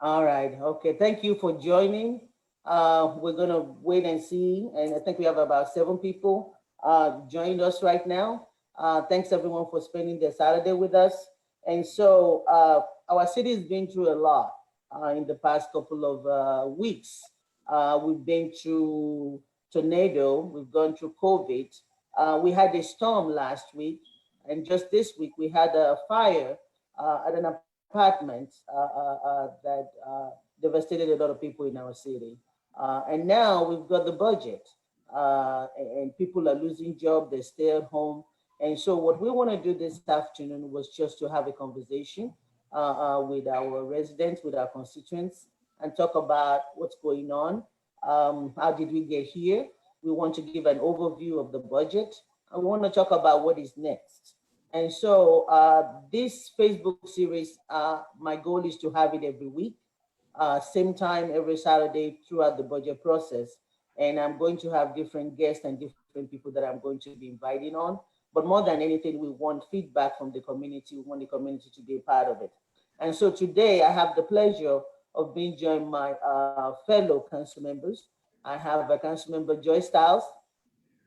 All right. Okay. Thank you for joining. We're going to wait and see. And I think we have about 7 people joined us right now. Thanks everyone for spending the Saturday with us. And so our city has been through a lot in the past couple of weeks. We've been through tornado. We've gone through COVID. We had a storm last week. And just this week, we had a fire at an apartment that devastated a lot of people in our city. And now we've got the budget, and people are losing jobs, they stay at home. And so what we want to do this afternoon was just to have a conversation with our residents, with our constituents, and talk about what's going on. How did we get here? We want to give an overview of the budget. And we want to talk about what is next. And so this Facebook series, my goal is to have it every week, same time every Saturday throughout the budget process. And I'm going to have different guests and different people that I'm going to be inviting on. But more than anything, we want feedback from the community. We want the community to be a part of it. And so today I have the pleasure of being joined by fellow council members. I have Councilmember Styles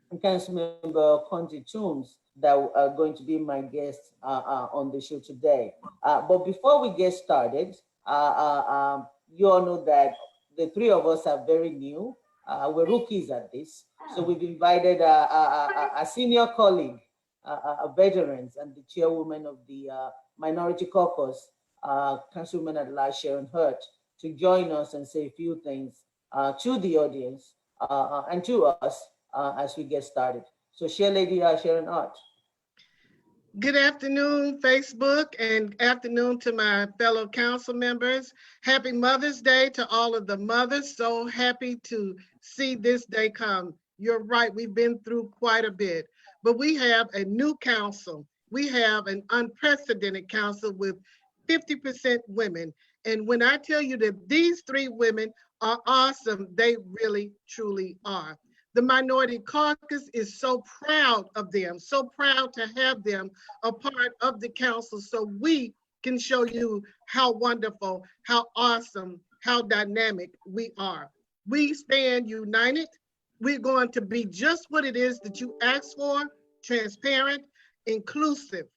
and Councilmember Toombs that are going to be my guests on the show today. But before we get started, you all know that the 3 of us are very new. We're rookies at this. So we've invited a senior colleague, veterans, and the chairwoman of the Minority Caucus, Councilwoman at large Sharon Hurt, to join us and say a few things to the audience and to us as we get started. So Chair Lady Sharon Hurt. Good afternoon, Facebook, and afternoon to my fellow council members. Happy Mother's Day to all of the mothers. So happy to see this day come. You're right, we've been through quite a bit, but we have a new council. We have an unprecedented council with 50% women. And when I tell you that these 3 women are awesome, they really, truly are. The Minority Caucus is so proud of them, so proud to have them a part of the council so we can show you how wonderful, how awesome, how dynamic we are. We stand united. We're going to be just what it is that you asked for, transparent, inclusive,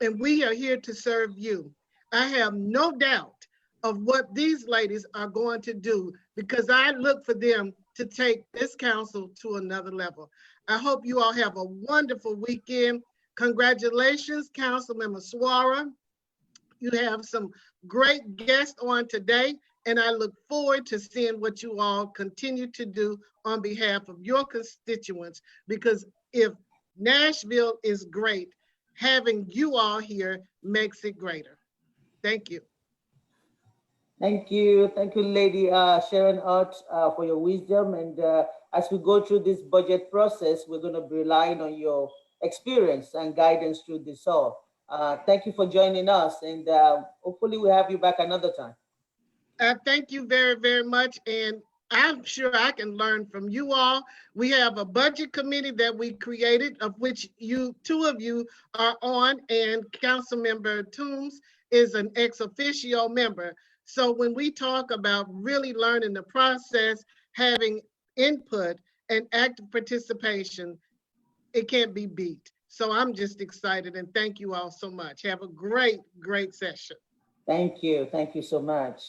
and we are here to serve you. I have no doubt of what these ladies are going to do because I look for them to take this council to another level. I hope you all have a wonderful weekend. Congratulations, Councilmember Suara. You have some great guests on today, and I look forward to seeing what you all continue to do on behalf of your constituents, because if Nashville is great, having you all here makes it greater. Thank you. Thank you, Lady Sharon Hurt, for your wisdom. And as we go through this budget process, we're going to be relying on your experience and guidance through this all. Thank you for joining us, and hopefully we'll have you back another time. Thank you very, very much. And I'm sure I can learn from you all. We have a budget committee that we created, of which 2 of you are on, and Councilmember Toombs is an ex officio member. So when we talk about really learning the process, having input and active participation, it can't be beat. So I'm just excited, and thank you all so much. Have a great, great session. Thank you so much.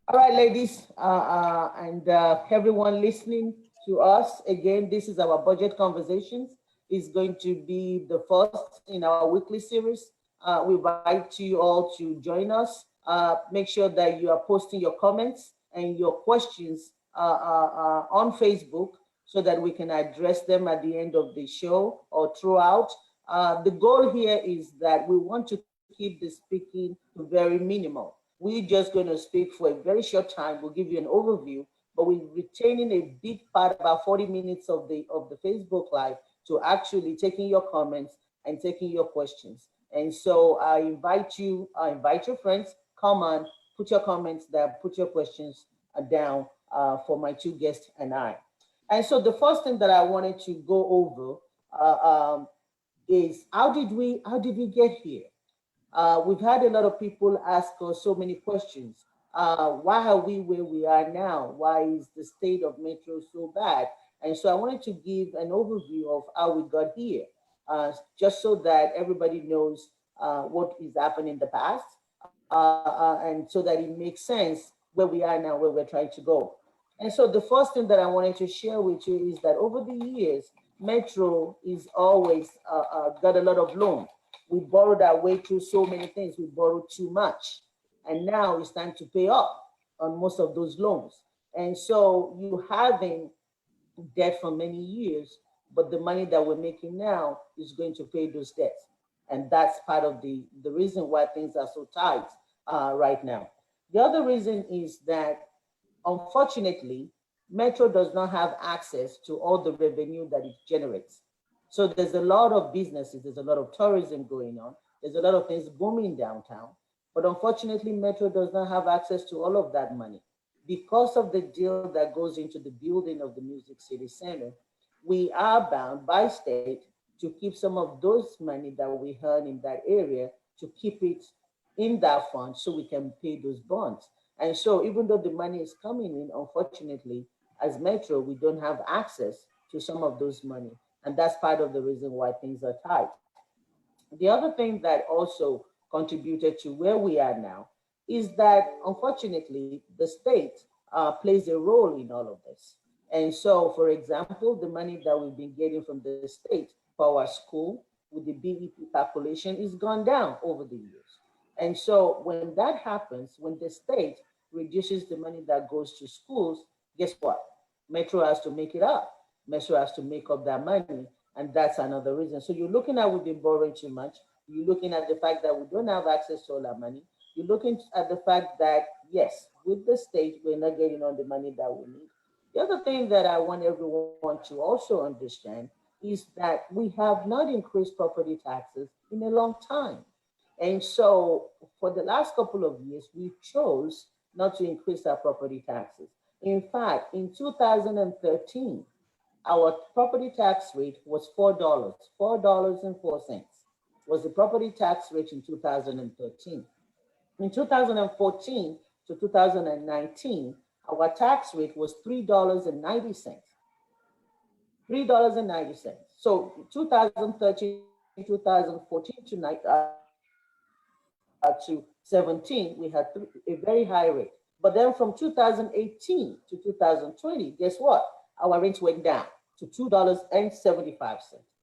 All right, ladies, and everyone listening to us. Again, this is our budget conversations. It's going to be the first in our weekly series. We invite you all to join us. Make sure that you are posting your comments and your questions on Facebook so that we can address them at the end of the show or throughout. The goal here is that we want to keep the speaking very minimal. We're just going to speak for a very short time. We'll give you an overview, but we're retaining a big part, about 40 minutes of the Facebook Live, to actually taking your comments and taking your questions. And so I invite your friends, come on, put your comments there, put your questions down for my 2 guests and I. And so the first thing that I wanted to go over is how did we get here? We've had a lot of people ask us so many questions. Why are we where we are now? Why is the state of Metro so bad? And so I wanted to give an overview of how we got here, just so that everybody knows what is happening in the past, and so that it makes sense where we are now, where we're trying to go. And so the first thing that I wanted to share with you is that over the years, Metro is always got a lot of loans. We borrowed our way through so many things. We borrowed too much. And now it's time to pay off on most of those loans. And so you having debt for many years, but the money that we're making now is going to pay those debts. And that's part of the reason why things are so tight right now. The other reason is that, unfortunately, Metro does not have access to all the revenue that it generates. So there's a lot of businesses, there's a lot of tourism going on, there's a lot of things booming downtown. But unfortunately, Metro does not have access to all of that money. Because of the deal that goes into the building of the Music City Center, we are bound by state to keep some of those money that we earn in that area, to keep it in that fund so we can pay those bonds. And so even though the money is coming in, unfortunately, as Metro, we don't have access to some of those money. And that's part of the reason why things are tight. The other thing that also contributed to where we are now is that, unfortunately, the state plays a role in all of this. And so, for example, the money that we've been getting from the state for our school with the BEP calculation is gone down over the years. And so when that happens, when the state reduces the money that goes to schools, guess what? Metro has to make it up. Metro has to make up that money. And that's another reason. So you're looking at we've been borrowing too much. You're looking at the fact that we don't have access to all that money. You're looking at the fact that, yes, with the state, we're not getting all the money that we need. The other thing that I want everyone to also understand is that we have not increased property taxes in a long time. And so for the last couple of years, we chose not to increase our property taxes. In fact, in 2013, our property tax rate was $4, $4.04 was the property tax rate in 2013. In 2014 to 2019, our tax rate was $3.90. $3.90. So 2013, 2014 to 17, we had a very high rate. But then from 2018 to 2020, guess what? Our rates went down to $2.75.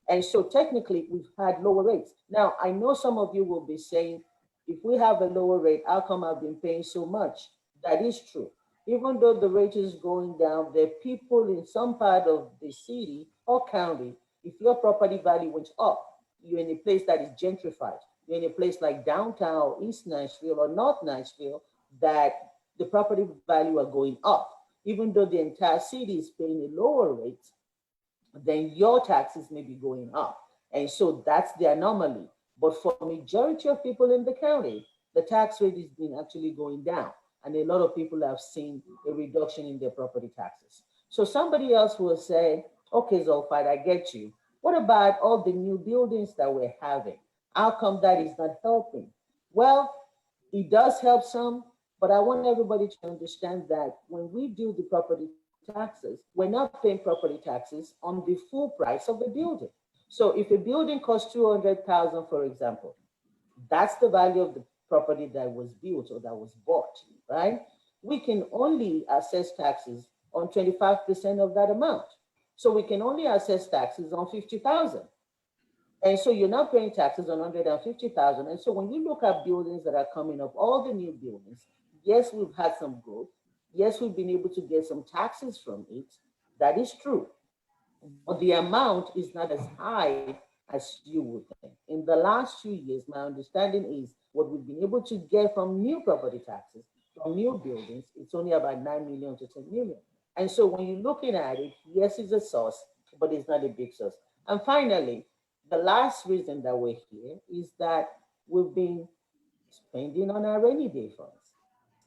And so technically we've had lower rates. Now, I know some of you will be saying, if we have a lower rate, how come I've been paying so much? That is true. Even though the rate is going down, there are people in some part of the city or county, if your property value went up, you're in a place that is gentrified. You're in a place like downtown or East Nashville or North Nashville, that the property value are going up. Even though the entire city is paying a lower rate, then your taxes may be going up. And so that's the anomaly. But for majority of people in the county, the tax rate has been actually going down. And a lot of people have seen a reduction in their property taxes. So somebody else will say, okay, Zolfad, I get you. What about all the new buildings that we're having? How come that is not helping? Well, it does help some, but I want everybody to understand that when we do the property taxes, we're not paying property taxes on the full price of the building. So if a building costs 200,000, for example, that's the value of the property that was built or that was bought, right? We can only assess taxes on 25% of that amount. So we can only assess taxes on 50,000. And so you're not paying taxes on 150,000. And so when you look at buildings that are coming up, all the new buildings, yes, we've had some growth. Yes, we've been able to get some taxes from it. That is true. But the amount is not as high as you would think. In the last 2 years, my understanding is what we've been able to get from new property taxes, from new buildings, it's only about 9 million to 10 million. And so when you're looking at it, yes, it's a source, but it's not a big source. And finally, the last reason that we're here is that we've been spending on our rainy day funds.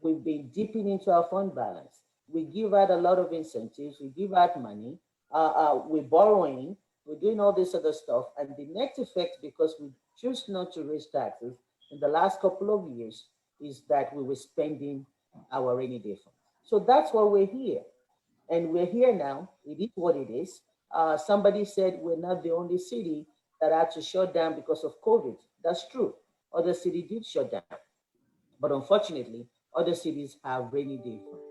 We've been dipping into our fund balance. We give out a lot of incentives. We give out money. We're borrowing. we're doing all this other stuff. And the net effect, because we choose not to raise taxes in the last couple of years, is that we were spending our rainy day fund. So that's why we're here. And we're here now. It is what it is. Somebody said we're not the only city that had to shut down because of COVID. That's true. Other cities did shut down. But unfortunately, other cities have rainy day funds.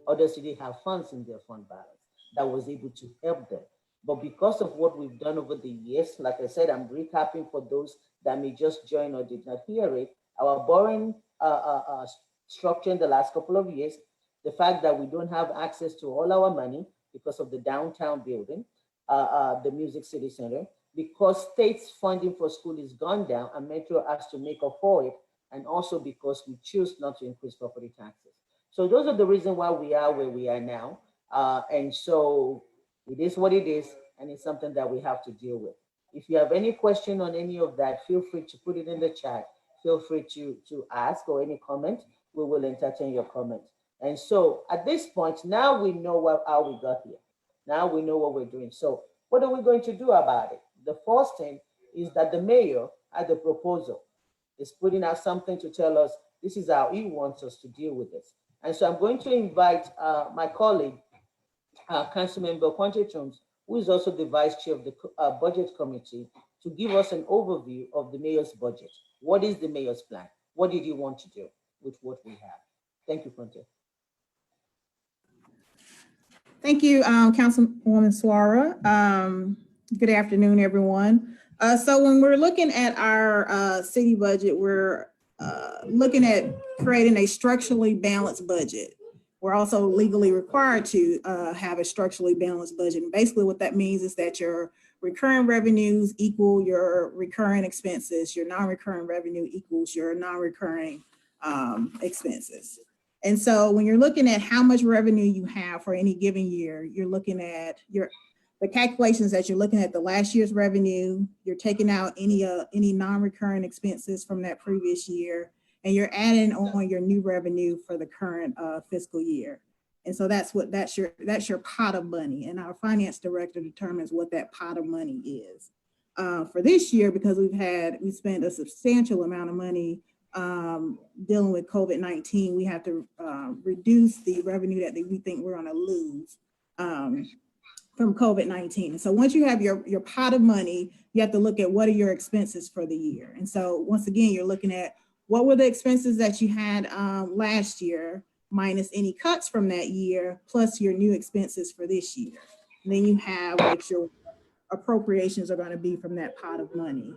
Other cities have funds in their fund balance that was able to help them. But because of what we've done over the years, like I said, I'm recapping for those that may just join or did not hear it. Our borrowing structure in the last couple of years, the fact that we don't have access to all our money because of the downtown building, the Music City Center, because state's funding for school is gone down and Metro has to make up for it, and also because we choose not to increase property taxes. So those are the reasons why we are where we are now. And so it is what it is, and it's something that we have to deal with. If you have any question on any of that, feel free to put it in the chat. Feel free to ask or any comment. We will entertain your comment. And so at this point, now we know how we got here. Now we know what we're doing. So what are we going to do about it? The first thing is that the mayor had a proposal. Is putting out something to tell us this is how he wants us to deal with this. And so I'm going to invite my colleague, Councilmember Toombs, who is also the vice chair of the budget committee, to give us an overview of the mayor's budget. What is the mayor's plan? What did he want to do with what we have? Thank you, Conte. Thank you, Councilwoman Suara. Good afternoon, everyone. So when we're looking at our city budget, we're looking at creating a structurally balanced budget. We're also legally required to have a structurally balanced budget. And basically what that means is that your recurring revenues equal your recurring expenses, your non-recurring revenue equals your non-recurring expenses. And so when you're looking at how much revenue you have for any given year, you're looking at the calculations that you're looking at the last year's revenue, you're taking out any non-recurring expenses from that previous year, and you're adding on your new revenue for the current fiscal year. And so that's your pot of money. And our finance director determines what that pot of money is. For this year, because we spent a substantial amount of money dealing with COVID-19, we have to reduce the revenue that we think we're gonna lose from COVID-19. So once you have your pot of money, you have to look at what are your expenses for the year. And so once again, you're looking at what were the expenses that you had last year minus any cuts from that year, plus your new expenses for this year. And then you have what your appropriations are gonna be from that pot of money.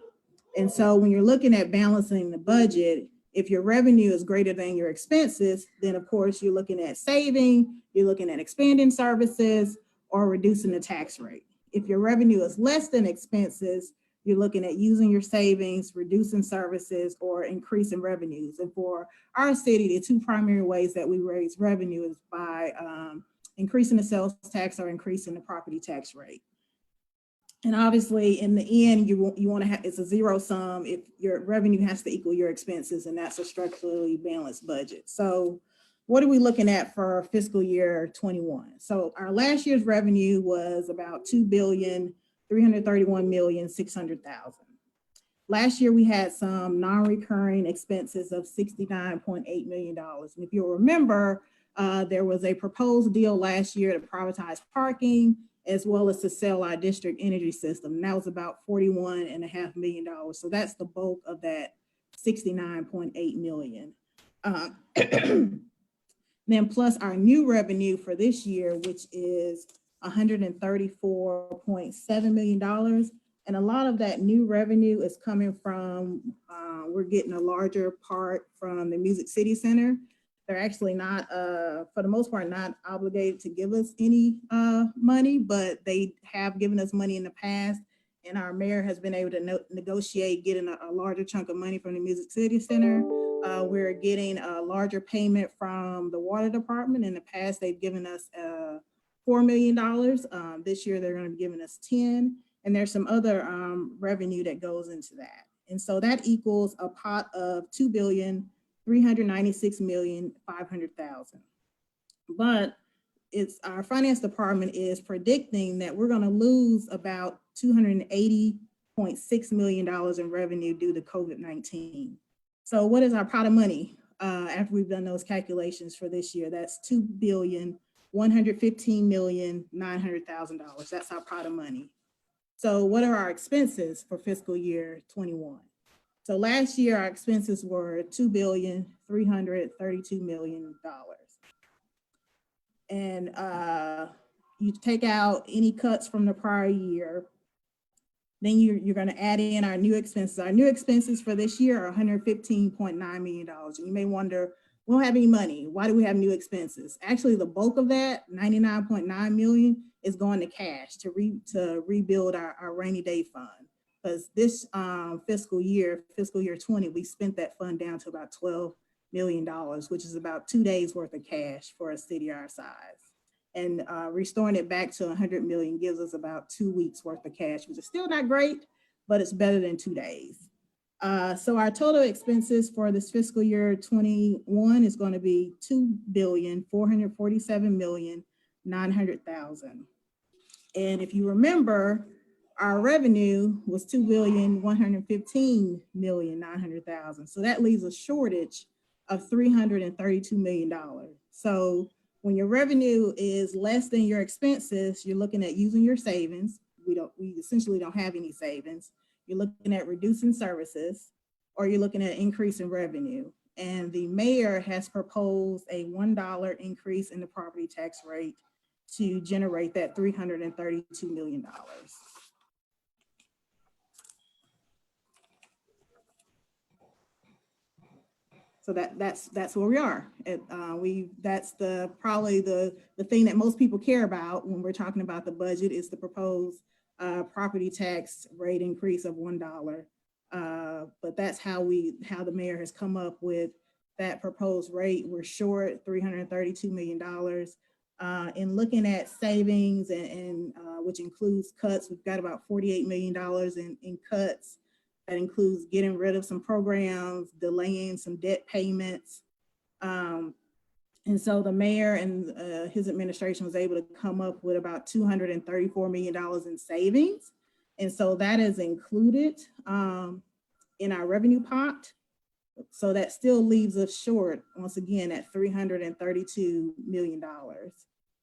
And so when you're looking at balancing the budget, if your revenue is greater than your expenses, then of course you're looking at saving, you're looking at expanding services or reducing the tax rate. If your revenue is less than expenses, you're looking at using your savings, reducing services, or increasing revenues. And for our city, the two primary ways that we raise revenue is by increasing the sales tax or increasing the property tax rate. And obviously, in the end, you want to have, it's a zero sum if your revenue has to equal your expenses, and that's a structurally balanced budget. So what are we looking at for fiscal year 21? So our last year's revenue was about $2,331,600,000. Last year, we had some non-recurring expenses of $69.8 million. And if you'll remember, there was a proposed deal last year to privatize parking, as well as to sell our district energy system. And that was about $41.5 million. So that's the bulk of that $69.8 million. Then plus our new revenue for this year, which is $134.7 million. And a lot of that new revenue is coming from, we're getting a larger part from the Music City Center. They're actually not, for the most part, not obligated to give us any money, but they have given us money in the past. And our mayor has been able to negotiate getting a larger chunk of money from the Music City Center. We're getting a larger payment from the water department. In the past, they've given us $4 million. This year, they're going to be giving us 10. And there's some other revenue that goes into that. And so that equals a pot of $2,396,500,000. But it's our finance department is predicting that we're going to lose about $280.6 million in revenue due to COVID-19. So what is our pot of money after we've done those calculations for this year? That's $2,115,900,000. That's our pot of money. So what are our expenses for fiscal year 21? So last year, our expenses were $2,332,000,000. And you take out any cuts from the prior year, then you're going to add in our new expenses. Our new expenses for this year are $115.9 million. And you may wonder, we don't have any money. Why do we have new expenses? Actually, the bulk of that, $99.9 million, is going to cash to rebuild our rainy day fund. Because this fiscal year 20, we spent that fund down to about $12 million, which is about 2 days worth of cash for a city our size. And restoring it back to 100 million gives us about 2 weeks worth of cash, which is still not great, but it's better than 2 days. So our total expenses for this fiscal year 21 is going to be $2,447,900,000. And if you remember, our revenue was $2,115,900,000. So that leaves a shortage of $332 million. So when your revenue is less than your expenses, you're looking at using your savings. We essentially don't have any savings. You're looking at reducing services, or you're looking at increasing revenue. And the mayor has proposed a $1 increase in the property tax rate to generate that $332 million. So that's where we are. That's probably the thing that most people care about when we're talking about the budget is the proposed property tax rate increase of $1. But that's how the mayor has come up with that proposed rate. We're short $332 million. In looking at savings and which includes cuts, we've got about $48 million in cuts. That includes getting rid of some programs, delaying some debt payments. And so the mayor and his administration was able to come up with about $234 million in savings. And so that is included in our revenue pot. So that still leaves us short, once again, at $332 million.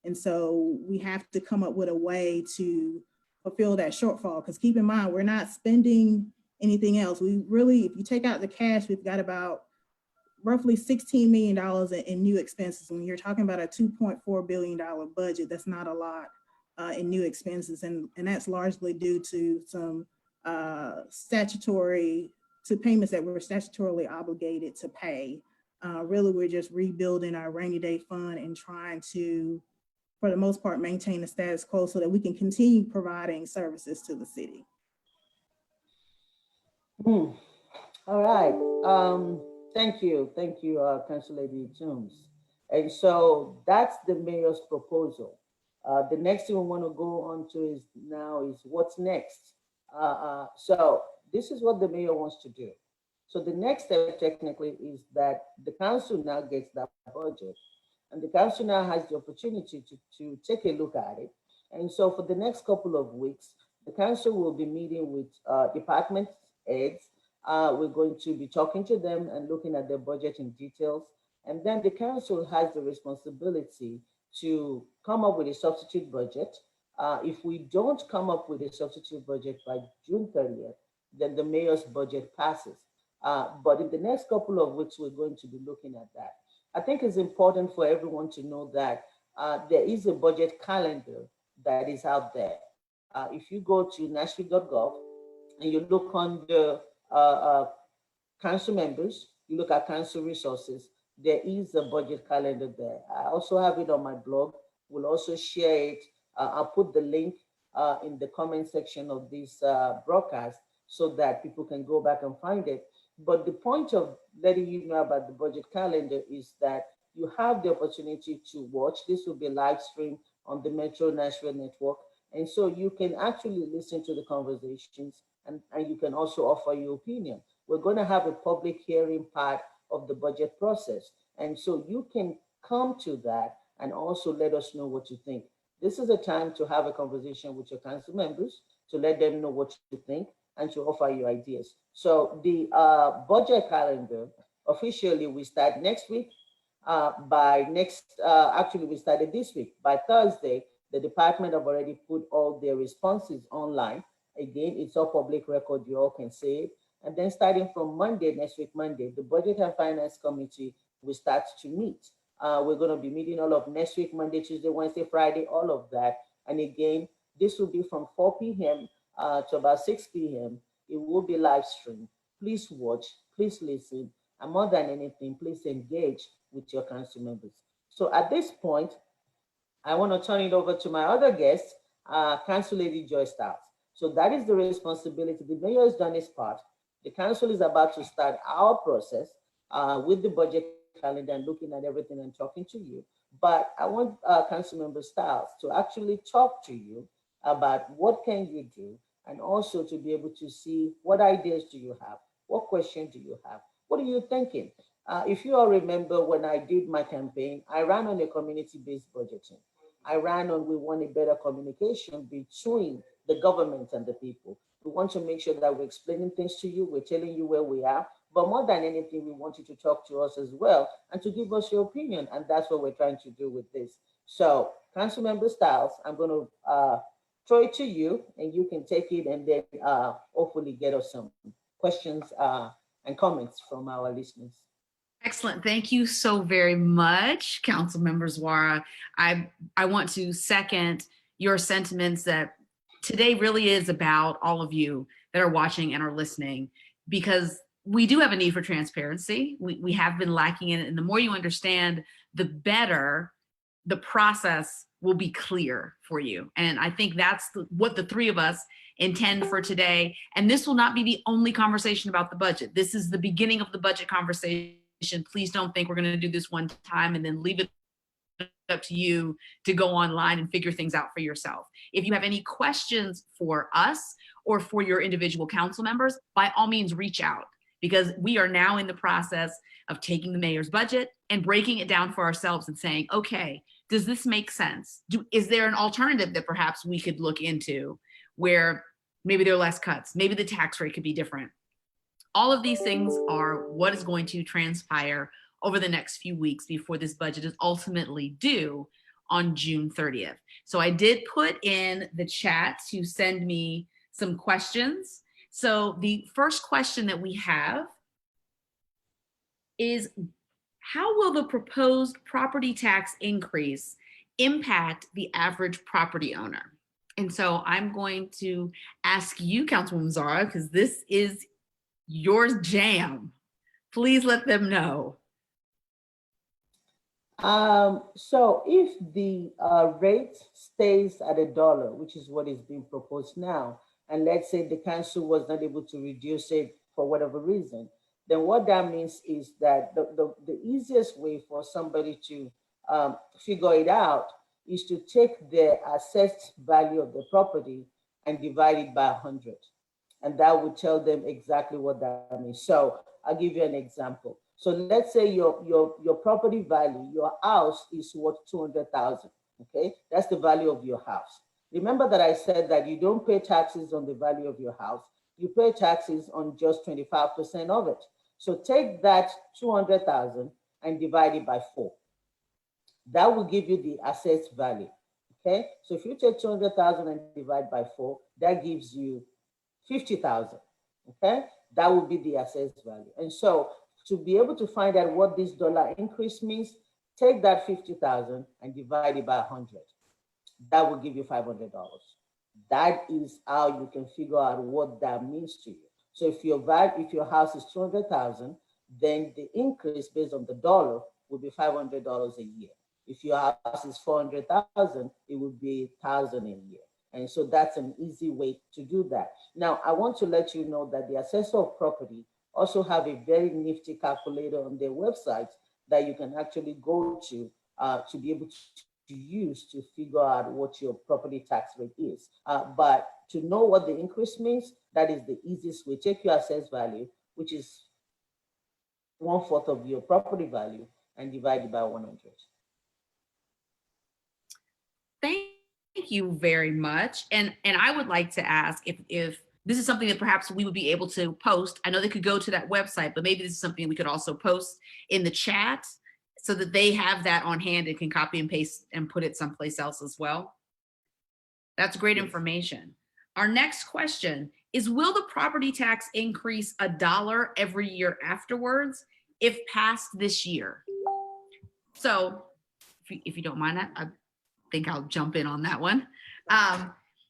And so we have to come up with a way to fulfill that shortfall, because keep in mind, we're not spending anything else. We really, if you take out the cash, we've got about roughly $16 million in new expenses. When you're talking about a $2.4 billion budget, that's not a lot in new expenses. And that's largely due to some payments that we're statutorily obligated to pay. Really, we're just rebuilding our rainy day fund and trying to, for the most part, maintain the status quo so that we can continue providing services to the city. All right. Thank you, Council Lady Toombs. And so that's the mayor's proposal. The next thing we want to go on to is what's next. So this is what the mayor wants to do. So the next step technically is that the council now gets that budget, and the council now has the opportunity to take a look at it. And so for the next couple of weeks, the council will be meeting with department heads. We're going to be talking to them and looking at their budget in details. And then the council has the responsibility to come up with a substitute budget. If we don't come up with a substitute budget by June 30th, then the mayor's budget passes. But in the next couple of weeks, we're going to be looking at that. I think it's important for everyone to know that there is a budget calendar that is out there. If you go to nashville.gov and you look on the council members, you look at council resources, there is a budget calendar there. I also have it on my blog. We'll also share it. I'll put the link in the comment section of this broadcast so that people can go back and find it. But the point of letting you know about the budget calendar is that you have the opportunity to watch. This will be live streamed on the Metro Nashville network. And so you can actually listen to the conversations, and you can also offer your opinion. We're going to have a public hearing part of the budget process. And so you can come to that and also let us know what you think. This is a time to have a conversation with your council members to let them know what you think and to offer you ideas. So the budget calendar, officially we start next week. Actually we started this week. By Thursday, the department have already put all their responses online. Again, it's all public record, you all can see it. And then starting from Monday, next week, Monday, the Budget and Finance Committee will start to meet. We're going to be meeting all of next week, Monday, Tuesday, Wednesday, Friday, all of that. And again, this will be from 4 p.m. To about 6 p.m. It will be live streamed. Please watch, please listen, and more than anything, please engage with your council members. So at this point, I want to turn it over to my other guest, Council Lady Joy Styles. So that is the responsibility. The mayor has done his part. The council is about to start our process with the budget calendar and looking at everything and talking to you. But I want Councilmember Styles to actually talk to you about what can you do, and also to be able to see what ideas do you have, what questions do you have, what are you thinking? If you all remember when I did my campaign, I ran on a community-based budgeting. I ran on we want a better communication between the government and the people. We want to make sure that we're explaining things to you, we're telling you where we are, but more than anything, we want you to talk to us as well and to give us your opinion, and that's what we're trying to do with this. So, Councilmember Styles, I'm going to throw it to you, and you can take it and then hopefully get us some questions and comments from our listeners. Excellent. Thank you so very much, Councilmember Zara. I want to second your sentiments that today really is about all of you that are watching and are listening, because we do have a need for transparency. We have been lacking in it. And the more you understand, the better the process will be clear for you. And I think that's what the three of us intend for today. And this will not be the only conversation about the budget. This is the beginning of the budget conversation. Please don't think we're going to do this one time and then leave it up to you to go online and figure things out for yourself. If you have any questions for us or for your individual council members, by all means reach out, because we are now in the process of taking the mayor's budget and breaking it down for ourselves and saying, okay, does this make sense? Is there an alternative that perhaps we could look into where maybe there are less cuts, maybe the tax rate could be different? All of these things are what is going to transpire over the next few weeks before this budget is ultimately due on June 30th. So I did put in the chat to send me some questions. So the first question that we have is, how will the proposed property tax increase impact the average property owner? And so I'm going to ask you, Councilwoman Zara, because this is your jam. Please let them know. So if the rate stays at $1, which is what is being proposed now, and let's say the council was not able to reduce it for whatever reason, then what that means is that the easiest way for somebody to figure it out is to take the assessed value of the property and divide it by 100. And that would tell them exactly what that means. So I'll give you an example. So let's say your property value, your house is worth 200,000. Okay, that's the value of your house. Remember that I said that you don't pay taxes on the value of your house. You pay taxes on just 25% of it. So take that 200,000 and divide it by 4. That will give you the assessed value. Okay, so if you take 200,000 and divide by 4, that gives you 50,000. Okay, that will be the assessed value. And so to be able to find out what this dollar increase means, take that 50,000 and divide it by 100. That will give you $500. That is how you can figure out what that means to you. So if your house is 200,000, then the increase based on the dollar will be $500 a year. If your house is 400,000, it would be 1,000 a year. And so that's an easy way to do that. Now, I want to let you know that the assessor of property also have a very nifty calculator on their website that you can actually go to be able to use to figure out what your property tax rate is. But to know what the increase means, that is the easiest way. Take your assessed value, which is 1/4 of your property value, and divide it by 100. Thank you very much. And I would like to ask if this is something that perhaps we would be able to post. I know they could go to that website, but maybe this is something we could also post in the chat so that they have that on hand and can copy and paste and put it someplace else as well. That's great information. Our next question is, will the property tax increase $1 every year afterwards if passed this year? So if you don't mind, I think I'll jump in on that one.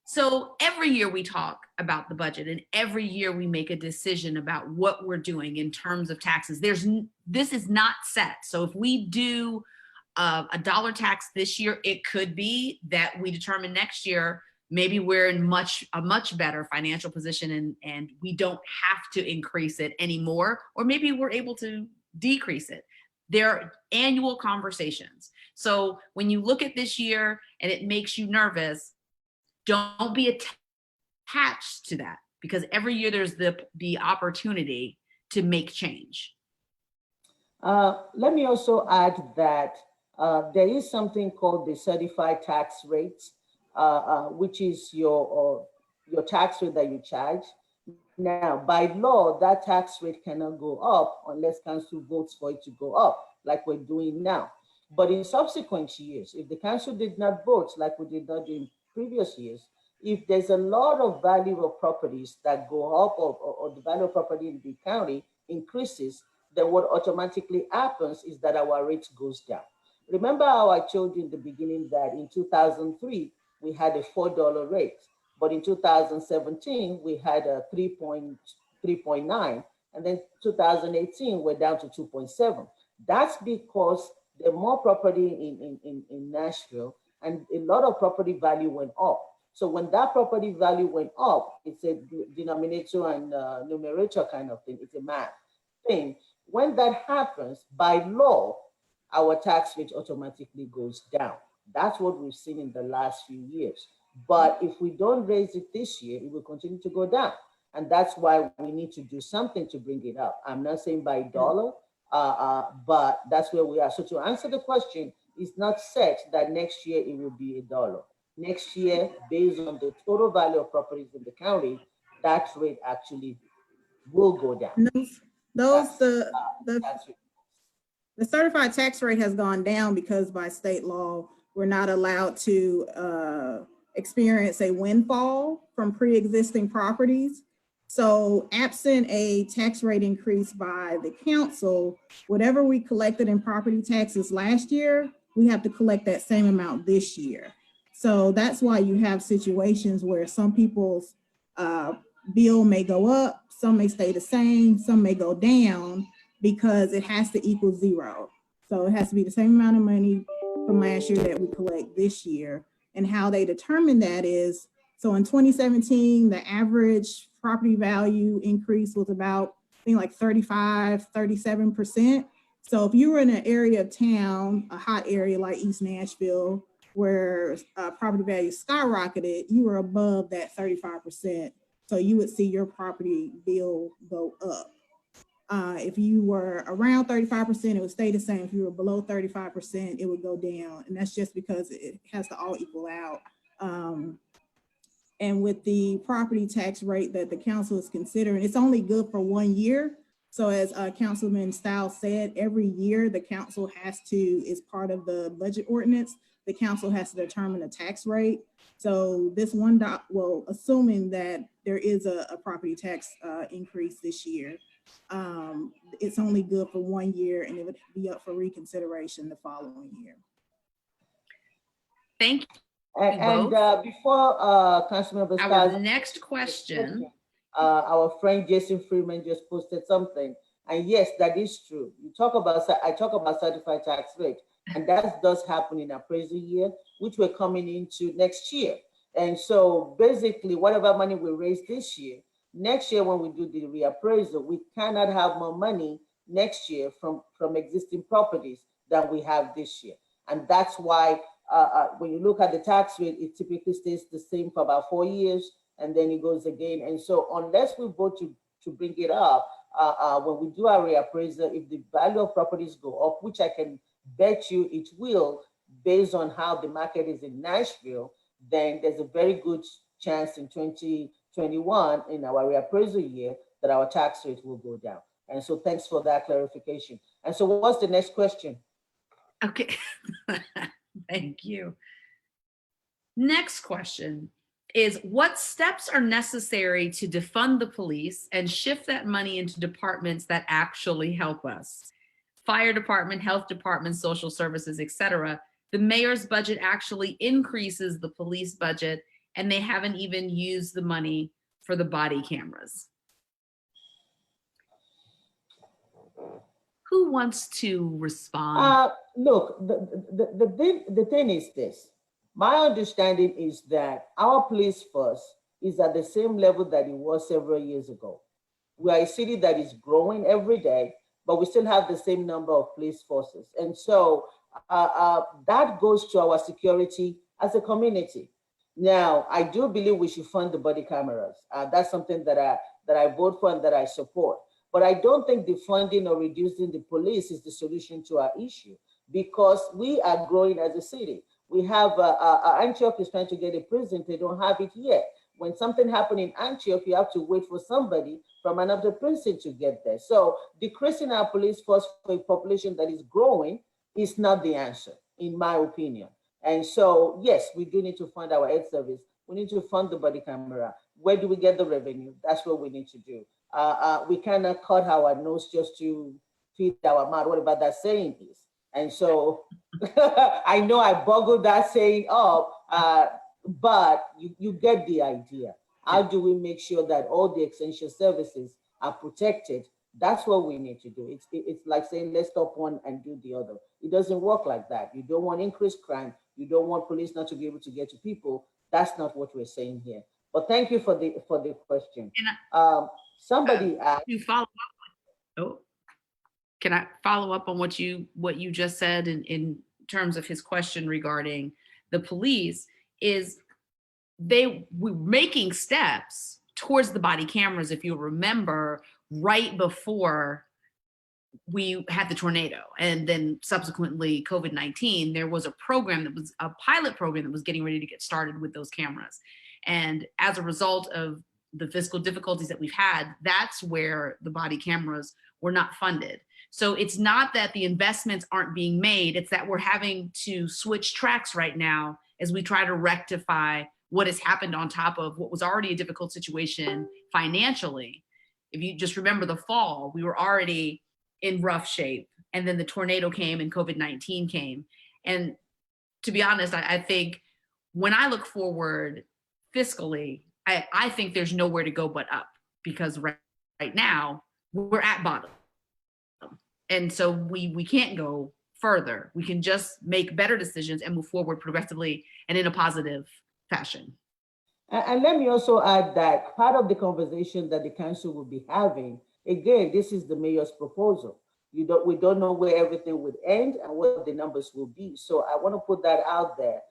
So every year we talk about the budget, and every year we make a decision about what we're doing in terms of taxes. This is not set. So if we do a dollar tax this year, it could be that we determine next year maybe we're in a much better financial position and we don't have to increase it anymore, or maybe we're able to decrease it. They're annual conversations. So when you look at this year and it makes you nervous, don't be attached to that, because every year there's the opportunity to make change. Let me also add that there is something called the certified tax rate, which is your tax rate that you charge. Now, by law, that tax rate cannot go up unless council votes for it to go up, like we're doing now. But in subsequent years, if the council did not vote, like we did not do in previous years, if there's a lot of value of properties that go up, or the value of property in the county increases, then what automatically happens is that our rate goes down. Remember how I told you in the beginning that in 2003, we had a $4 rate, but in 2017, we had a 3.9, and then 2018, we're down to 2.7. That's because there are more property in Nashville, and a lot of property value went up. So when that property value went up, it's a denominator and numerator kind of thing. It's a math thing. When that happens, by law, our tax rate automatically goes down. That's what we've seen in the last few years. But if we don't raise it this year, it will continue to go down. And that's why we need to do something to bring it up. I'm not saying by dollar, but that's where we are. So to answer the question, it's not set that next year it will be $1. Next year, based on the total value of properties in the county, that rate actually will go down. The certified tax rate has gone down because by state law, we're not allowed to experience a windfall from pre-existing properties. So absent a tax rate increase by the council, whatever we collected in property taxes last year, we have to collect that same amount this year. So that's why you have situations where some people's bill may go up, some may stay the same, some may go down, because it has to equal zero. So it has to be the same amount of money from last year that we collect this year. And how they determine that is, so in 2017, the average property value increase was about, I think, like 37%. So if you were in an area of town, a hot area like East Nashville, where property value skyrocketed, you were above that 35%. So you would see your property bill go up. If you were around 35%, it would stay the same. If you were below 35%, it would go down. And that's just because it has to all equal out. And with the property tax rate that the council is considering, it's only good for 1 year. So as Councilman Styles said, every year the council has to, as part of the budget ordinance, the council has to determine a tax rate. So this well, assuming that there is a property tax increase this year, it's only good for 1 year, and it would be up for reconsideration the following year. Thank you. And before Councilmember Styles, our next question, our friend Jason Freeman just posted something, and yes, that is true. I talk about certified tax rate, and that does happen in appraisal year, which we're coming into next year. And so basically, whatever money we raise this year, next year when we do the reappraisal, we cannot have more money next year from existing properties than we have this year. And that's why when you look at the tax rate, it typically stays the same for about 4 years, and then it goes again. And so unless we vote to bring it up, when we do our reappraisal, if the value of properties go up, which I can bet you it will, based on how the market is in Nashville, then there's a very good chance in 2021, in our reappraisal year, that our tax rate will go down. And so thanks for that clarification. And so what's the next question? Okay, thank you. Next question is, what steps are necessary to defund the police and shift that money into departments that actually help us? Fire department, health department, social services, etc. The mayor's budget actually increases the police budget, and they haven't even used the money for the body cameras. Who wants to respond? Look, the thing is this. My understanding is that our police force is at the same level that it was several years ago. We are a city that is growing every day, but we still have the same number of police forces. And so that goes to our security as a community. Now, I do believe we should fund the body cameras. That's something that I vote for and that I support. But I don't think defunding or reducing the police is the solution to our issue, because we are growing as a city. We have Antioch is trying to get a prison. They don't have it yet. When something happened in Antioch, you have to wait for somebody from another prison to get there. So decreasing our police force for a population that is growing is not the answer, in my opinion. And so, yes, we do need to fund our health service. We need to fund the body camera. Where do we get the revenue? That's what we need to do. We cannot cut our nose just to feed our mouth. What about that saying is? And so I know I boggled that saying up, but you get the idea. How do we make sure that all the essential services are protected? That's what we need to do. It's like saying, let's stop one and do the other. It doesn't work like that. You don't want increased crime. You don't want police not to be able to get to people. That's not what we're saying here. But thank you for the question. Somebody asked. You follow up. Oh, can I follow up on what you just said in terms of his question regarding the police? Is they were making steps towards the body cameras, if you remember, right before we had the tornado, and then subsequently COVID-19, there was a program that was a pilot program that was getting ready to get started with those cameras. And as a result of the fiscal difficulties that we've had, that's where the body cameras were not funded. So it's not that the investments aren't being made, it's that we're having to switch tracks right now as we try to rectify what has happened on top of what was already a difficult situation financially. If you just remember the fall, we were already in rough shape, and then the tornado came and COVID-19 came. And to be honest, I think when I look forward fiscally, I think there's nowhere to go but up, because right now we're at bottom. And so we can't go further. We can just make better decisions and move forward progressively and in a positive fashion. And let me also add that part of the conversation that the council will be having, again, this is the mayor's proposal. We don't know where everything would end and what the numbers will be. So I want to put that out there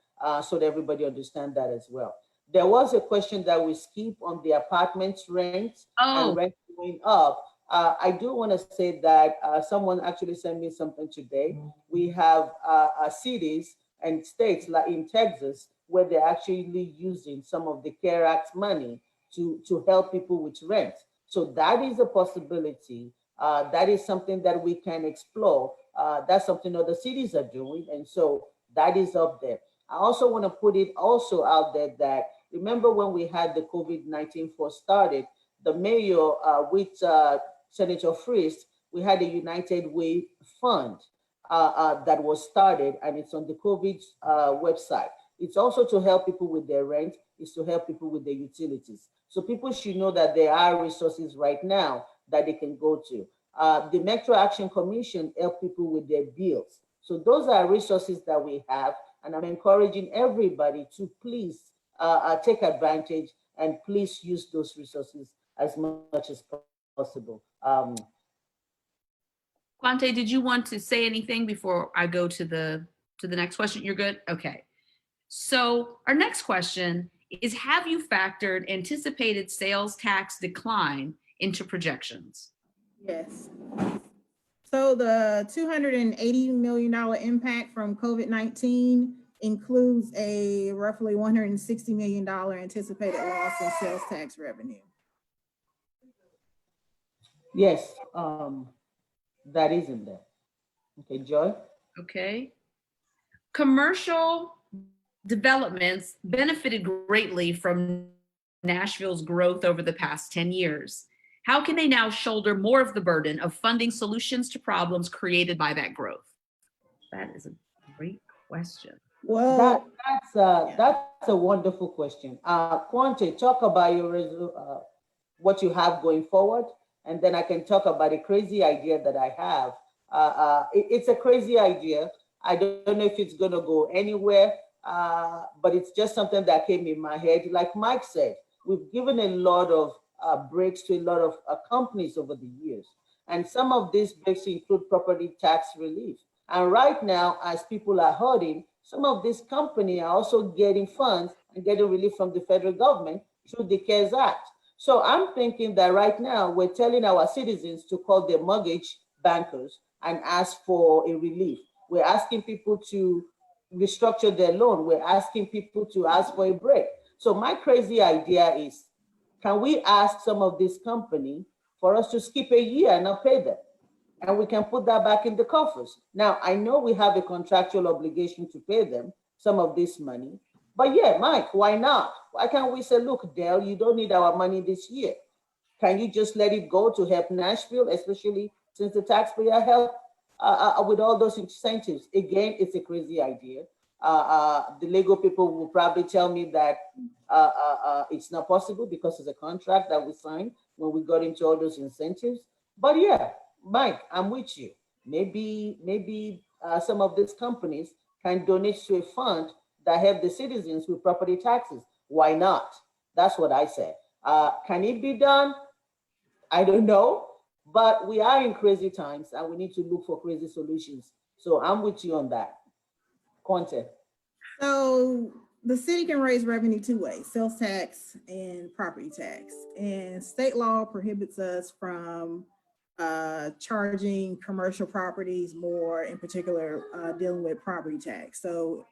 so that everybody understands that as well. There was a question that we skip on the apartments rent and rent going up. I do want to say that someone actually sent me something today. We have cities and states like in Texas where they're actually using some of the CARE Act money to help people with rent. So that is a possibility. That is something that we can explore. That's something other cities are doing. And so that is up there. I also want to put it also out there that remember when we had the COVID-19 first started, the mayor with Senator Frist, we had a United Way fund that was started, and it's on the COVID website. It's also to help people with their rent, it's to help people with their utilities. So people should know that there are resources right now that they can go to. The Metro Action Commission help people with their bills. So those are resources that we have, and I'm encouraging everybody to please take advantage and please use those resources as much as possible. Quante, did you want to say anything before I go to the next question? You're good? Okay. So our next question is, have you factored anticipated sales tax decline into projections? Yes. So the $280 million impact from COVID-19 includes a roughly $160 million anticipated loss in sales tax revenue. Yes, that is in there. Okay, Joy? Okay. Commercial developments benefited greatly from Nashville's growth over the past 10 years. How can they now shoulder more of the burden of funding solutions to problems created by that growth? That is a great question. Well, That's a wonderful question. Quante, talk about what you have going forward, and then I can talk about a crazy idea that I have. It's a crazy idea. I don't know if it's going to go anywhere, but it's just something that came in my head. Like Mike said, we've given a lot of breaks to a lot of companies over the years, and some of these breaks include property tax relief. And right now, as people are hurting, some of these companies are also getting funds and getting relief from the federal government through the CARES Act. So I'm thinking that right now we're telling our citizens to call their mortgage bankers and ask for a relief. We're asking people to restructure their loan. We're asking people to ask for a break. So my crazy idea is, can we ask some of these companies for us to skip a year and not pay them? And we can put that back in the coffers. Now, I know we have a contractual obligation to pay them some of this money, but yeah, Mike, why not? Why can't we say, look, Dale, you don't need our money this year. Can you just let it go to help Nashville, especially since the taxpayer help with all those incentives? Again, it's a crazy idea. The legal people will probably tell me that it's not possible because it's a contract that we signed when we got into all those incentives. But yeah, Mike, I'm with you. Maybe some of these companies can donate to a fund that help the citizens with property taxes. Why not? That's what I said. Can it be done? I don't know, but we are in crazy times and we need to look for crazy solutions. So I'm with you on that. Conte. so the city can raise revenue two ways: sales tax and property tax. And state law prohibits us from charging commercial properties more, in particular, dealing with property tax. So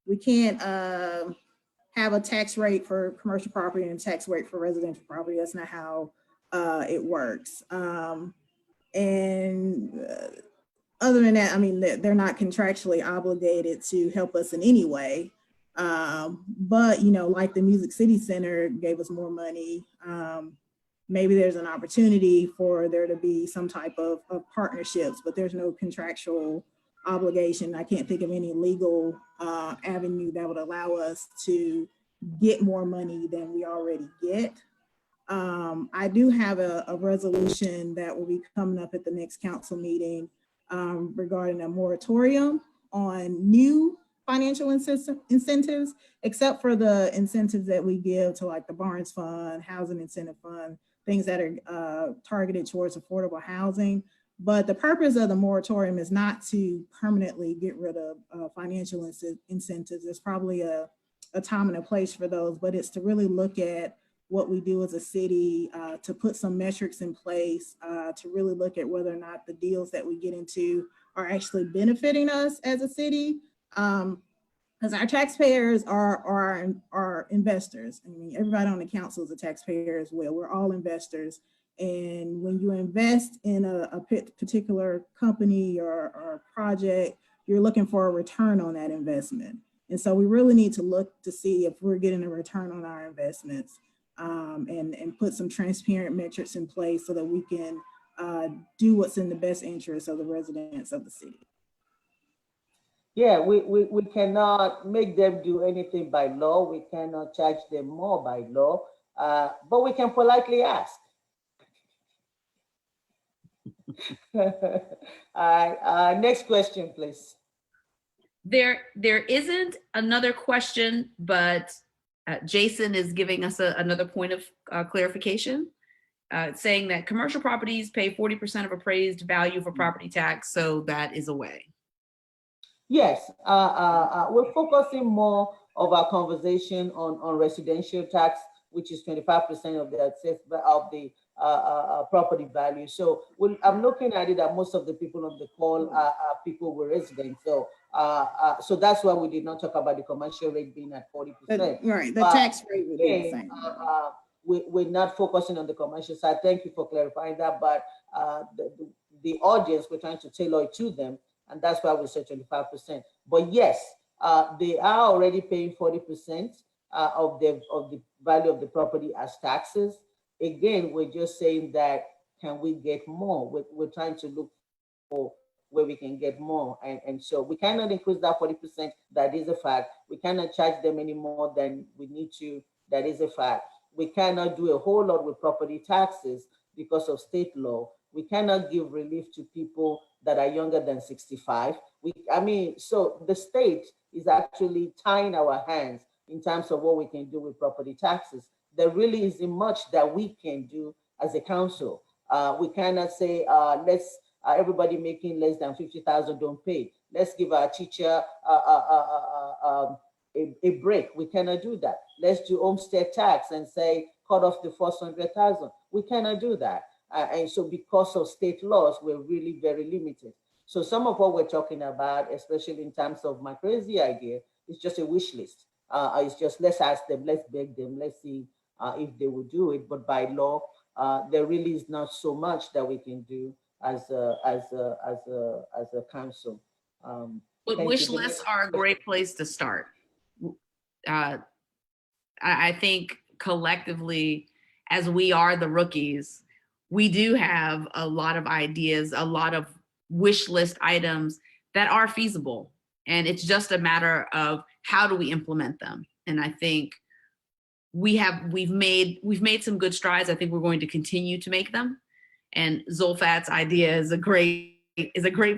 we can't have a tax rate for commercial property and a tax rate for residential property. That's not how it works. Other than that, I mean, they're not contractually obligated to help us in any way. But, you know, like the Music City Center gave us more money. Maybe there's an opportunity for there to be some type of partnerships, but there's no contractual obligation. I can't think of any legal avenue that would allow us to get more money than we already get. I do have a resolution that will be coming up at the next council meeting regarding a moratorium on new financial incentives, except for the incentives that we give to like the Barnes Fund, Housing Incentive Fund, things that are targeted towards affordable housing. But the purpose of the moratorium is not to permanently get rid of financial incentives. There's probably a time and a place for those, but it's to really look at what we do as a city, to put some metrics in place, to really look at whether or not the deals that we get into are actually benefiting us as a city. Because our taxpayers are investors. I mean, everybody on the council is a taxpayer as well. We're all investors. And when you invest in a particular company or project, you're looking for a return on that investment. And so we really need to look to see if we're getting a return on our investments, and put some transparent metrics in place so that we can do what's in the best interest of the residents of the city. Yeah, we cannot make them do anything by law. We cannot charge them more by law, but we can politely ask. All right, next question, please. There isn't another question, but Jason is giving us another point of clarification, saying that commercial properties pay 40% of appraised value for property tax, so that is a way. Yes, we're focusing more of our conversation on residential tax, which is 25% of the property value. So I'm looking at it that most of the people on the call are people with residents. So so that's why we did not talk about the commercial rate being at 40%. Right, the tax rate would be the same. We're not focusing on the commercial side. Thank you for clarifying that, but the audience, we're trying to tailor it to them, and that's why we said 25%. But yes, they are already paying 40% of the value of the property as taxes. Again, we're just saying that, can we get more? We're trying to look for where we can get more. And so we cannot increase that 40%. That is a fact. We cannot charge them any more than we need to. That is a fact. We cannot do a whole lot with property taxes because of state law. We cannot give relief to people that are younger than 65. So the state is actually tying our hands in terms of what we can do with property taxes. There really isn't much that we can do as a council. We cannot say, let's everybody making less than 50,000 don't pay. Let's give our teacher a break. We cannot do that. Let's do homestead tax and say, cut off the first 100,000. We cannot do that. And so because of state laws, we're really very limited. So some of what we're talking about, especially in terms of my crazy idea, is just a wish list. It's just, let's ask them, let's beg them, let's see if they will do it. But by law, there really is not so much that we can do as a council. But wish lists are a great place to start. I think collectively, as we are the rookies, we do have a lot of ideas, a lot of wish list items that are feasible. And it's just a matter of how do we implement them. And I think we've made some good strides. I think we're going to continue to make them. And Zulfat's idea is a great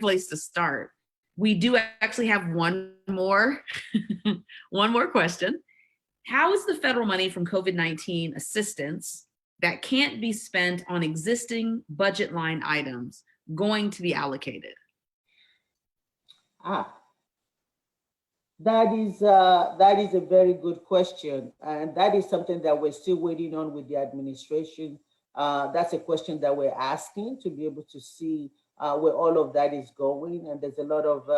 place to start. We do actually have one more question. How is the federal money from COVID-19 assistance that can't be spent on existing budget line items going to be allocated? That is a very good question. And that is something that we're still waiting on with the administration. That's a question that we're asking to be able to see where all of that is going. And there's a lot of,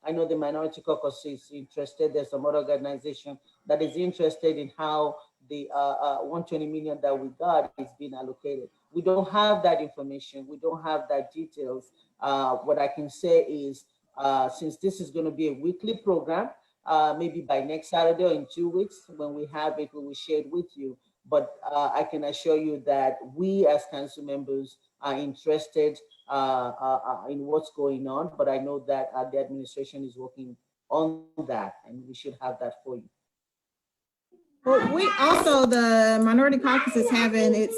I know the Minority Caucus is interested. There's some other organization that is interested in how the 120 million that we got is being allocated. We don't have that information. We don't have that details. What I can say is, since this is going to be a weekly program, maybe by next Saturday or in 2 weeks, when we have it, we will share it with you. But I can assure you that we as council members are interested in what's going on. But I know that the administration is working on that, and we should have that for you. Well, we also, the Minority Caucus is having its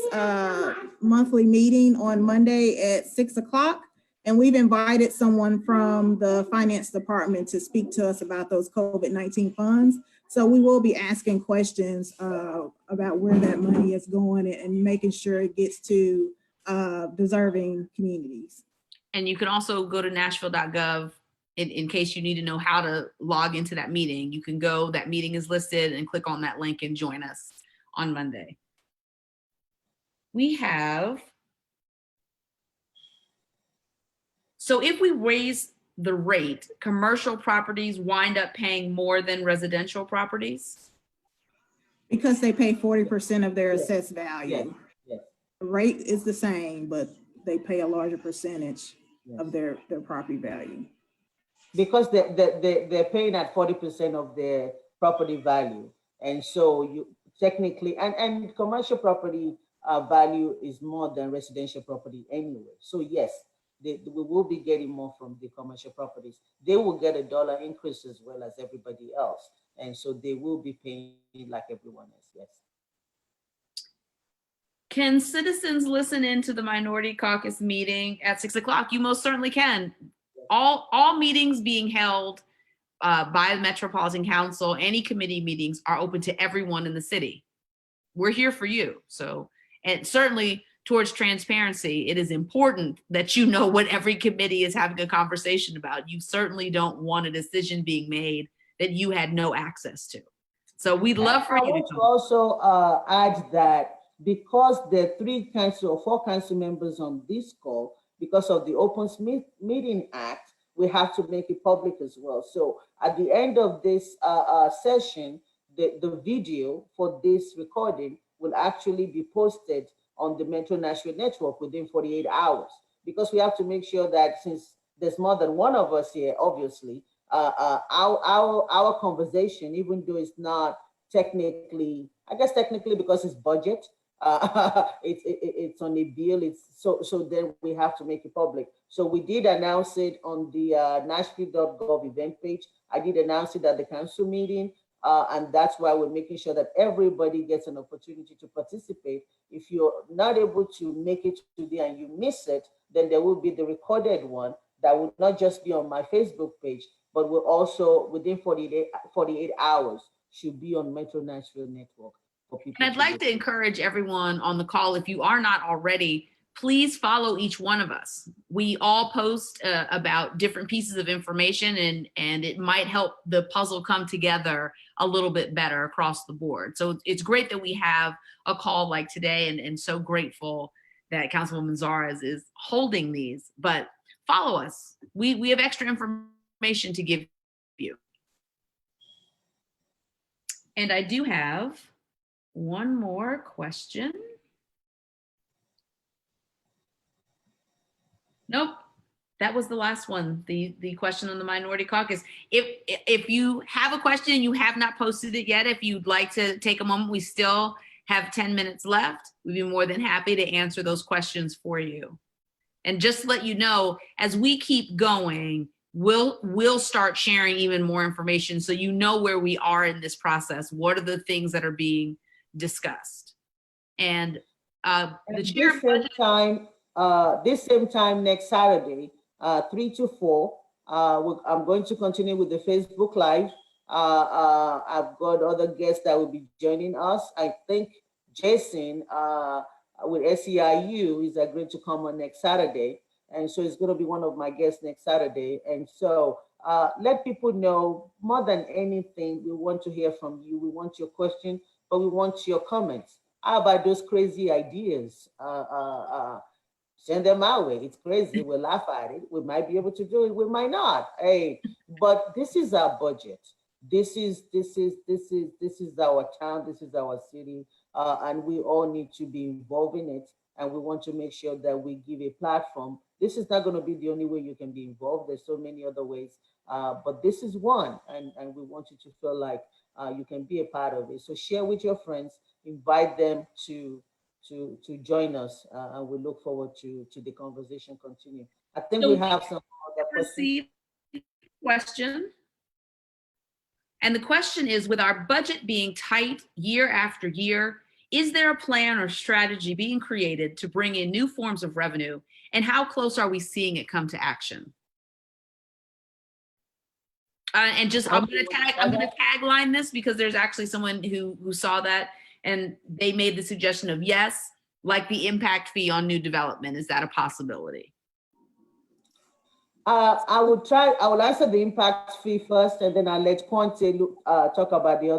monthly meeting on Monday at 6 o'clock. And we've invited someone from the finance department to speak to us about those COVID-19 funds. So we will be asking questions about where that money is going and making sure it gets to deserving communities. And you can also go to nashville.gov in case you need to know how to log into that meeting. You can go, that meeting is listed, and click on that link and join us on Monday. We have, so if we raise the rate, commercial properties wind up paying more than residential properties? Because they pay 40% of their assessed value. Yes. The rate is the same, but they pay a larger percentage of their property value. Because they're paying at 40% of their property value. And so you technically, and commercial property value is more than residential property anyway. So yes, we will be getting more from the commercial properties. They will get $1 increase as well as everybody else. And so they will be paying like everyone else, yes. Can citizens listen into the Minority Caucus meeting at 6 o'clock? You most certainly can. All meetings being held by the Metropolitan Council, any committee meetings are open to everyone in the city. We're here for you. So, and certainly towards transparency, it is important that you know what every committee is having a conversation about. You certainly don't want a decision being made that you had no access to. So we'd love for you to also add that because there are 3 council or 4 council members on this call, because of the Open Meeting Act, we have to make it public as well. So at the end of this session, the video for this recording will actually be posted on the Metro Nashville network within 48 hours, because we have to make sure that since there's more than one of us here, obviously, our conversation, even though it's not technically, I guess technically because it's budget, it's on a bill. It's so then we have to make it public. So we did announce it on the Nashville.gov event page. I did announce it at the council meeting, and that's why we're making sure that everybody gets an opportunity to participate. If you're not able to make it today and you miss it, then there will be the recorded one that will not just be on my Facebook page, but will also within 48 hours should be on Metro Nashville Network. And I'd like to encourage everyone on the call, if you are not already, please follow each one of us. We all post about different pieces of information, and it might help the puzzle come together a little bit better across the board. So it's great that we have a call like today, and so grateful that Councilwoman Zara is holding these. But follow us. We have extra information to give you. And I do have one more question. Nope, that was the last one, the question on the Minority Caucus. If you have a question and you have not posted it yet, if you'd like to take a moment, we still have 10 minutes left. We'd be more than happy to answer those questions for you. And just to let you know, as we keep going, we'll start sharing even more information so you know where we are in this process. What are the things that are being discussed? And the chair this same time next Saturday, 3 to 4, I'm going to continue with the Facebook Live. I've got other guests that will be joining us. I think Jason with SEIU is agreed to come on next Saturday. And so it's going to be one of my guests next Saturday. And so let people know, more than anything, we want to hear from you. We want your question, but we want your comments. How about those crazy ideas? Send them our way. It's crazy. We'll laugh at it. We might be able to do it. We might not. Hey, but this is our budget. This is our town. This is our city, and we all need to be involved in it. And we want to make sure that we give a platform. This is not going to be the only way you can be involved. There's so many other ways, but this is one, and we want you to feel like you can be a part of it. So share with your friends, invite them to join us, and we look forward to the conversation continue. I think so we have some other questions. Question. And the question is, with our budget being tight year after year, is there a plan or strategy being created to bring in new forms of revenue? And how close are we seeing it come to action? And just, I'm gonna tagline this because there's actually someone who saw that and they made the suggestion of yes, like the impact fee on new development. Is that a possibility? I will answer the impact fee first, and then I'll let Quante talk about the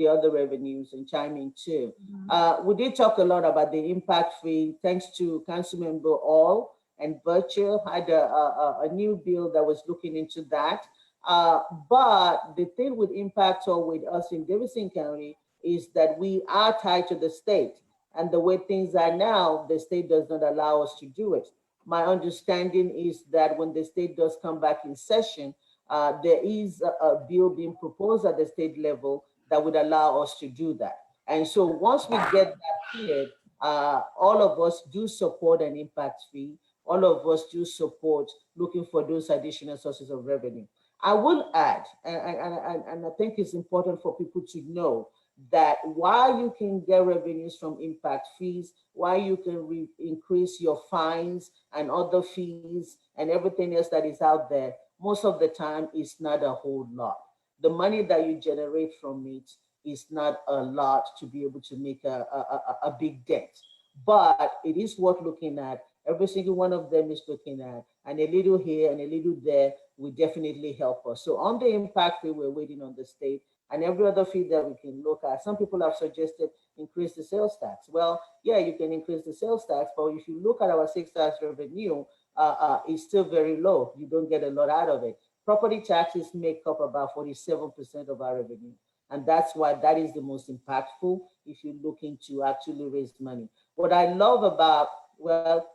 other revenues and chime in too. Mm-hmm. We did talk a lot about the impact fee, thanks to Councilmember All and Virtual had a new bill that was looking into that. But the thing with impact or with us in Davidson County is that we are tied to the state, and the way things are now, the state does not allow us to do it. My understanding is that when the state does come back in session, there is a bill being proposed at the state level that would allow us to do that. And so once we get that cleared, all of us do support an impact fee. All of us do support looking for those additional sources of revenue. I will add, and I think it's important for people to know that while you can get revenues from impact fees, while you can increase your fines and other fees and everything else that is out there, most of the time it's not a whole lot. The money that you generate from it is not a lot to be able to make a big dent, but it is worth looking at. Every single one of them is looking at, and a little here and a little there will definitely help us. So on the impact fee, we're waiting on the state. and every other fee that we can look at. Some people have suggested increase the sales tax. Well, yeah, you can increase the sales tax, but if you look at our sales tax revenue, it's still very low. You don't get a lot out of it. Property taxes make up about 47% of our revenue. And that's why that is the most impactful if you're looking to actually raise money. What I love about, well,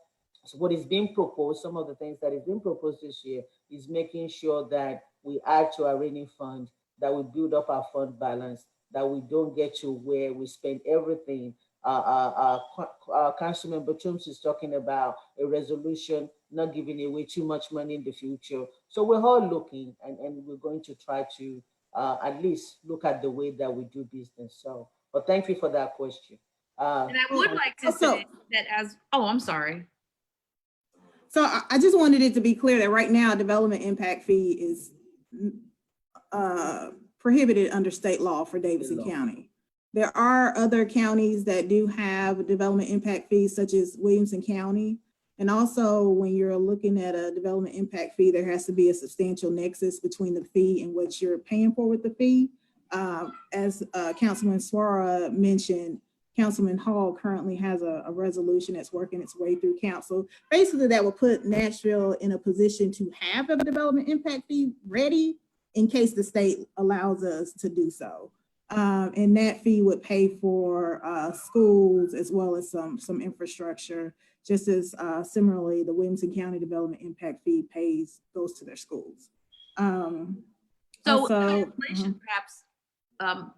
what is being proposed, some of the things that is being proposed this year is making sure that we add to our rainy fund, that we build up our fund balance, that we don't get to where we spend everything. Councilmember Toombs is talking about a resolution, not giving away too much money in the future. So we're all looking, and we're going to try to at least look at the way that we do business. So, but thank you for that question. And I would like to say that I'm sorry. So I just wanted it to be clear that right now, development impact fee is prohibited under state law for Davidson County. There are other counties that do have development impact fees, such as Williamson County. And also, when you're looking at a development impact fee, there has to be a substantial nexus between the fee and what you're paying for with the fee. As Councilman Suara mentioned, Councilman Hall currently has a resolution that's working its way through council. Basically, that will put Nashville in a position to have a development impact fee ready in case the state allows us to do so. And that fee would pay for schools as well as some infrastructure, just as similarly the Williamson County Development Impact Fee goes to their schools. Perhaps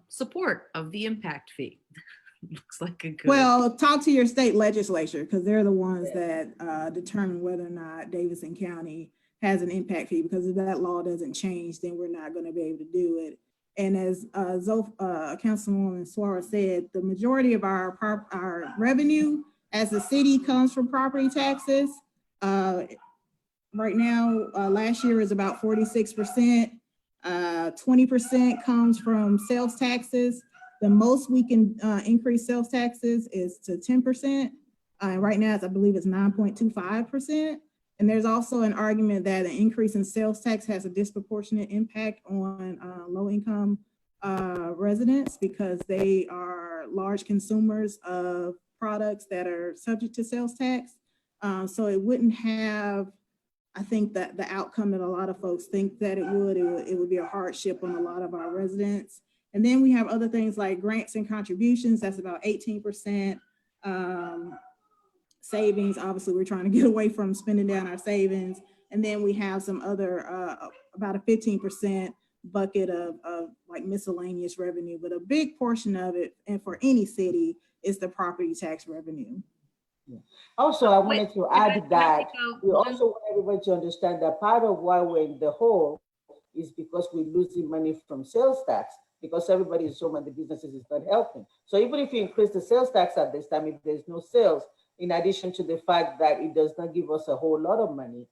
support of the impact fee. Looks like a good. Well, talk to your state legislature, because they're the ones that determine whether or not Davidson County has an impact fee, because if that law doesn't change, then we're not going to be able to do it. And as Councilwoman Suara said, the majority of our revenue as a city comes from property taxes. Right now, last year is about 46%. 20% comes from sales taxes. The most we can increase sales taxes is to 10%. Right now, I believe it's 9.25%. And there's also an argument that an increase in sales tax has a disproportionate impact on low-income residents, because they are large consumers of products that are subject to sales tax. So it wouldn't have, I think, that the outcome that a lot of folks think that it would be a hardship on a lot of our residents. And then we have other things like grants and contributions. That's about 18%. Savings, obviously, we're trying to get away from spending down our savings. And then we have some other, about a 15% bucket of like miscellaneous revenue. But a big portion of it, and for any city, is the property tax revenue. Yeah. Also, I wanted to add that we also want everybody to understand that part of why we're in the hole is because we're losing money from sales tax, because everybody is showing the businesses is not helping. So even if you increase the sales tax at this time, if there's no sales, in addition to the fact that it does not give us a whole lot of money,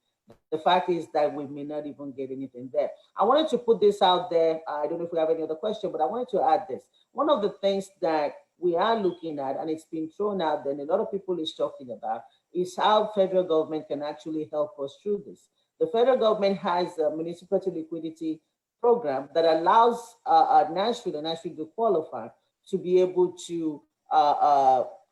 the fact is that we may not even get anything there. I wanted to put this out there. I don't know if we have any other question, but I wanted to add this. One of the things that we are looking at, and it's been thrown out there, and a lot of people is talking about, is how federal government can actually help us through this. The federal government has a municipality liquidity program that allows Nashville to qualify to be able to,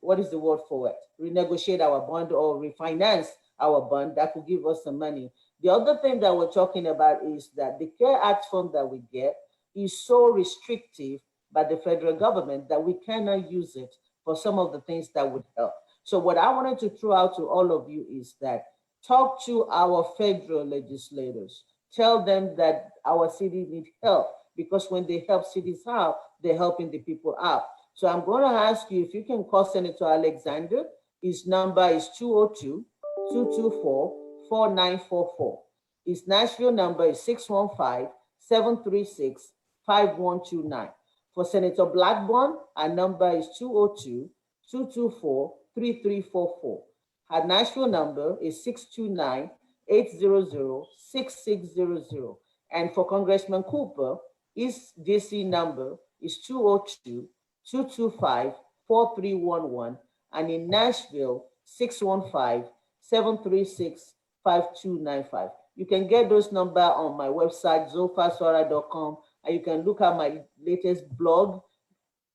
what is the word for it? Renegotiate our bond or refinance our bond. That could give us some money. The other thing that we're talking about is that the CARE Act fund that we get is so restrictive by the federal government that we cannot use it for some of the things that would help. So what I wanted to throw out to all of you is that talk to our federal legislators. Tell them that our city needs help, because when they help cities out, they're helping the people out. So I'm going to ask you if you can call Senator Alexander. His number is 202-224-4944. His Nashville number is 615-736-5129. For Senator Blackburn, our number is 202-224-3344. Her Nashville number is 629-800-6600. And for Congressman Cooper, his DC number is 202-225-4311. And in Nashville, 615-736-5295. You can get those numbers on my website, zofasuara.com, You can look at my latest blog.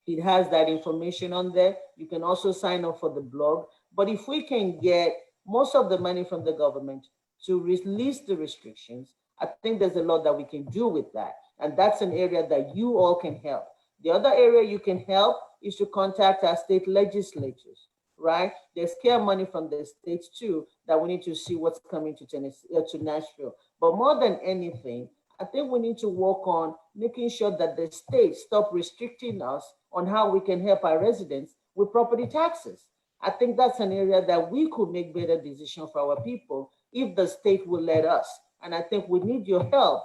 It has that information on there. You can also sign up for the blog. But if we can get most of the money from the government to release the restrictions, I think there's a lot that we can do with that. And that's an area that you all can help. The other area you can help is to contact our state legislatures, right? There's care money from the states too that we need to see what's coming to Tennessee, to Nashville. But more than anything, I think we need to work on making sure that the states stop restricting us on how we can help our residents with property taxes. I think that's an area that we could make better decisions for our people if the state will let us. And I think we need your help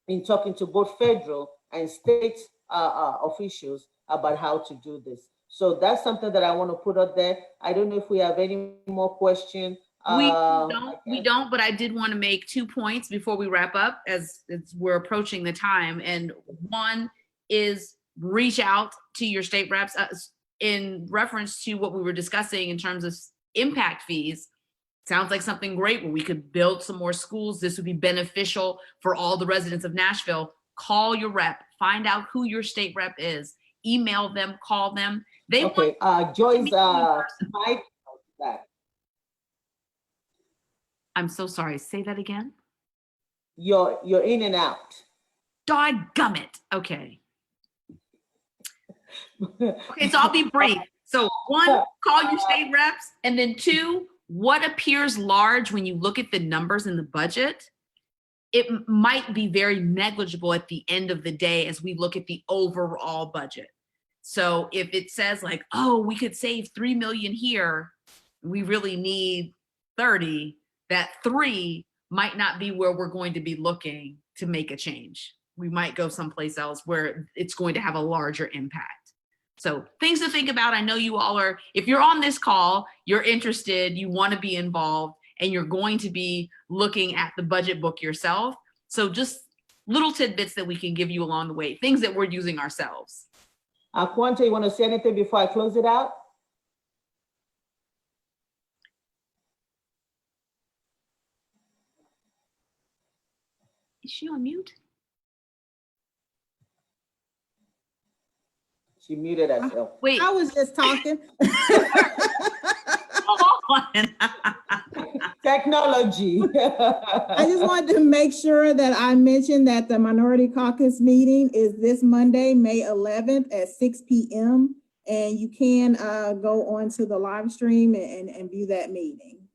in talking to both federal and state officials about how to do this. So that's something that I want to put out there. I don't know if we have any more questions. We don't, but I did want to make 2 points before we wrap up as we're approaching the time. And one is reach out to your state reps in reference to what we were discussing in terms of impact fees. Sounds like something great where we could build some more schools. This would be beneficial for all the residents of Nashville. Call your rep, find out who your state rep is, email them, call them. They okay, Joyce, Mike, that. I'm so sorry, say that again. You're in and out. Dadgummit. Okay. Okay, so I'll be brief. So 1, call your state reps, and then 2, what appears large when you look at the numbers in the budget, it might be very negligible at the end of the day as we look at the overall budget. So if it says like, oh, we could save 3 million here, we really need 30, that 3 might not be where we're going to be looking to make a change. We might go someplace else where it's going to have a larger impact. So things to think about. I know you all are, if you're on this call, you're interested, you want to be involved, and you're going to be looking at the budget book yourself. So just little tidbits that we can give you along the way, things that we're using ourselves. Quanta, you want to say anything before I close it out? Is she on mute? She muted herself. Wait. I was just talking. Hold on. Technology. I just wanted to make sure that I mentioned that the Minority Caucus meeting is this Monday, May 11th at 6 p.m. And you can go onto the live stream and view that meeting.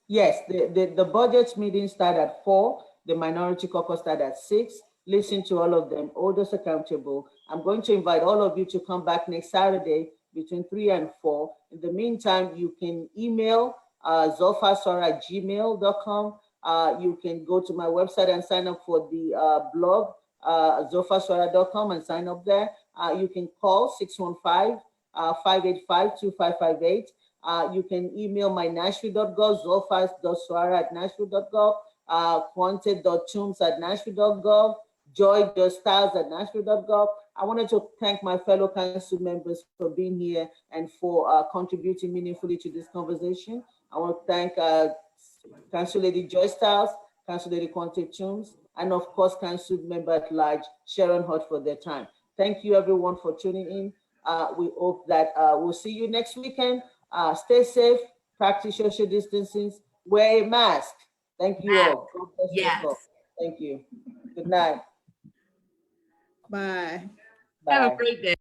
Yes, the budget meetings start at 4. The Minority Caucus start at 6. Listen to all of them, hold us accountable. I'm going to invite all of you to come back next Saturday between 3 and 4. In the meantime, you can email zolfasora@gmail.com. You can go to my website and sign up for the blog, zolfasora.com, and sign up there. You can call 615-585-2558. You can email my nashville.gov, zolfas.suara@nashville.gov, quante.toombs@nashville.gov, joy.styles@nashville.gov. I wanted to thank my fellow council members for being here and for contributing meaningfully to this conversation. I want to thank Council Lady Joy Styles, Council Lady Quante Toombs, and of course, Council Member at Large Sharon Hart for their time. Thank you everyone for tuning in. We hope that we'll see you next weekend. Stay safe, practice social distancing, wear a mask. Thank you all. Yes. Thank you. Good night. Bye. Bye. Have a great day.